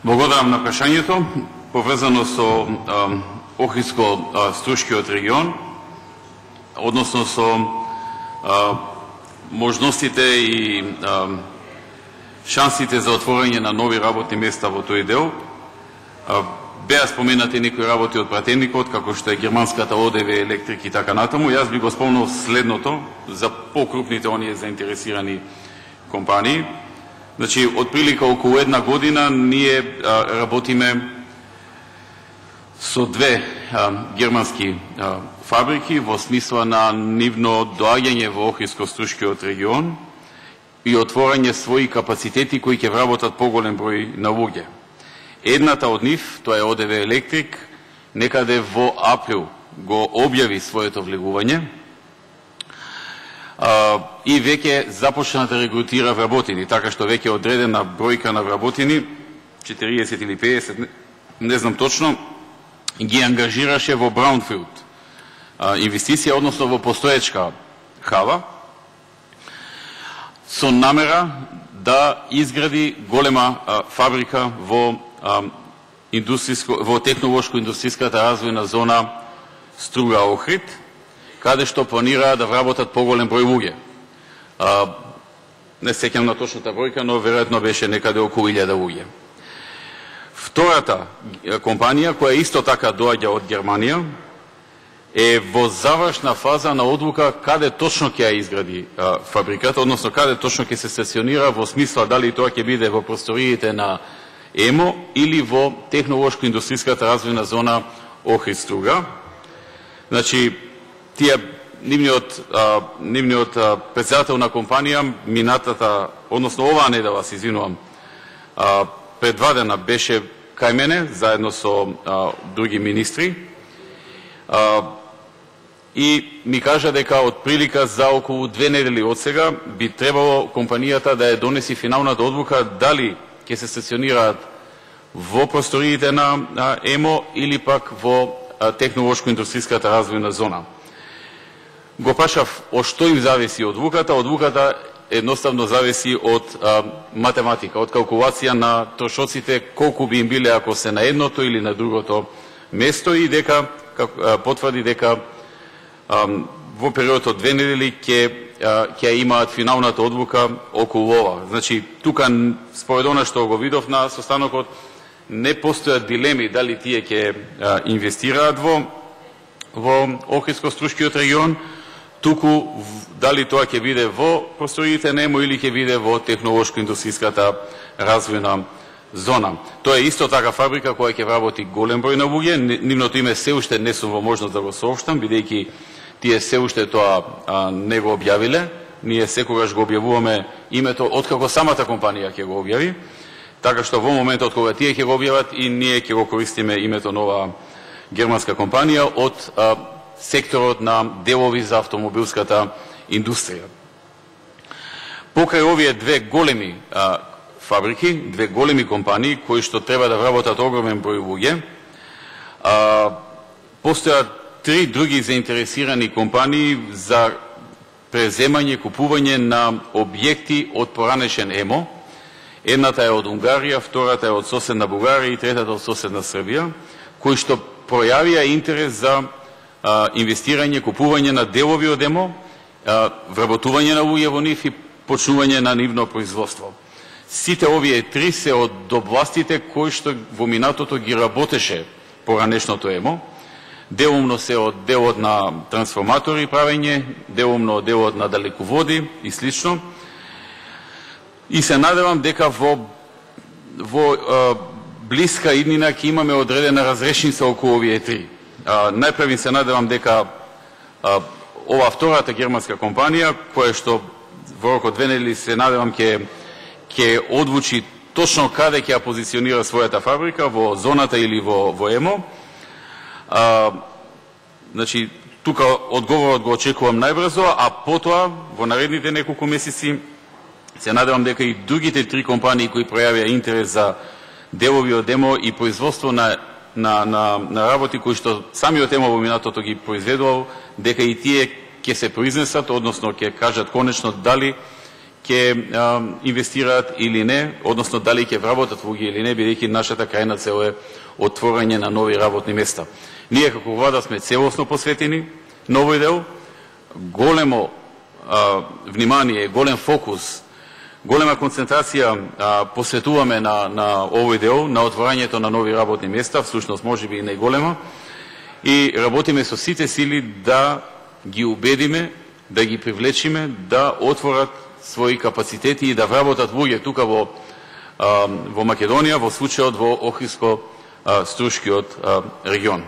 Благодарам на прашањето, поврзано со Охридско-Струшкиот регион, односно со можностите и шансите за отворање на нови работни места во тој дел. Беа споменати некои работи од пратеникот, како што е германската ОДВ Електрик и така натаму. Јас би го спомнал следното за покрупните оние заинтересирани компании. Значи, од прилика околу една година ние работиме со две германски фабрики во смисла на нивно доаѓање во Охридско-Струшкиот регион и отворање своји капацитети кои ќе вработат поголем број на луѓе. Едната од нив, тоа е ОДВ Електрик, некаде во април го објави своето влегување и веќе започна да регрутира вработени, така што веќе одредена бројка на вработени, 40 или 50, не знам точно, ги ангажираше во Браунфилд инвестиција, односно во постоечка хала, со намера да изгради голема фабрика во технолошко-индустријската развојна зона Струга Охрид, каде што планираа да вработат поголем број луѓе. Не сеќам на точната бројка, но веројатно беше некаде околу 1000 луѓе. Втората компанија, која исто така доаѓа од Германија, е во завршна фаза на одлука каде точно ќе ја изгради фабриката, односно каде точно ќе се стационира, во смисла дали тоа ќе биде во просториите на ЕМО или во технолошко-индустријската развојна зона Охрид Струга. Значи, нивниот председател на компанија минатата, односно оваа недела, се извинувам, предвадена беше кај мене, заедно со други министри, и ми кажа дека од прилика за околу 2 недели од сега би требало компанијата да ја донеси финалната одлука дали ќе се стационираат во просториите на ЕМО или пак во технолошко-индустријската развојна зона. Го прашав од што им зависи одлуката. Одлуката едноставно зависи од математика, од калкулација на трошоците, колку би им биле ако се на едното или на другото место, и дека потврди дека во период од 2 недели ќе имаат финалната одлука околу ова. Значи, тука, според она што го видов на состанокот, не постојат дилеми дали тие ќе инвестираат во Охридско-Струшкиот регион, туку дали тоа ќе биде во просториите на ЕМО или ќе биде во технолошко-индустријската развојна зона. Тоа е исто така фабрика која ќе вработи голем број на луѓе. Нивното име се уште не сум во можност да го соопштам, бидејќи тие се уште тоа не го објавиле. Ние секогаш го објавуваме името откако самата компанија ќе го објави, така што во моментот кога тие ќе го објават и ние ќе го користиме името на оваа германска компанија од секторот на делови за автомобилската индустрија. Покрај овие две големи фабрики, две големи компании кои што треба да вработат огромен број луѓе, постојат 3 други заинтересирани компании за преземање, купување на објекти од поранешен ЕМО. Едната е од Унгарија, втората е од соседна Бугарија и третата од соседна Србија, кои што пројавија интерес за инвестирање, купување на делови од ЕМО, вработување на луѓе во нив и почнување на нивно производство. Сите овие 3 се од областите кои што во минатото ги работеше поранешното ЕМО. Делумно се од делот на трансформатори правење, делумно од делот на далеководи и слично. И се надевам дека во блиска иднина ќе имаме одредена разрешница околу овие 3. Најпрви се надевам дека ова втората германска компанија, која што во рок од 2 недели се надевам ќе одлучи точно каде ќе ја позиционира својата фабрика, во зоната или во ЕМО. Значи, тука одговорот го очекувам најбрзо, а потоа, во наредните неколку месеци, се надевам дека и другите 3 компании кои пројавија интерес за делови од ЕМО и производство на работи кои што самиот ЕМО во минатото ги произведувал, дека и тие ќе се произнесат, односно ќе кажат конечно дали ќе инвестираат или не, односно дали ќе вработат во ги или не, бидејќи нашата крајна цел е отворање на нови работни места. Ние како влада сме целосно посветени на овој дел, големо внимание, голем фокус, голема концентрација посветуваме на овој дел, на отворањето на нови работни места, всушност можеби и најголема, и работиме со сите сили да ги убедиме, да ги привлечиме, да отворат своји капацитети и да вработат луѓе тука во Македонија, во случајот во Охридско-Струшкиот регион.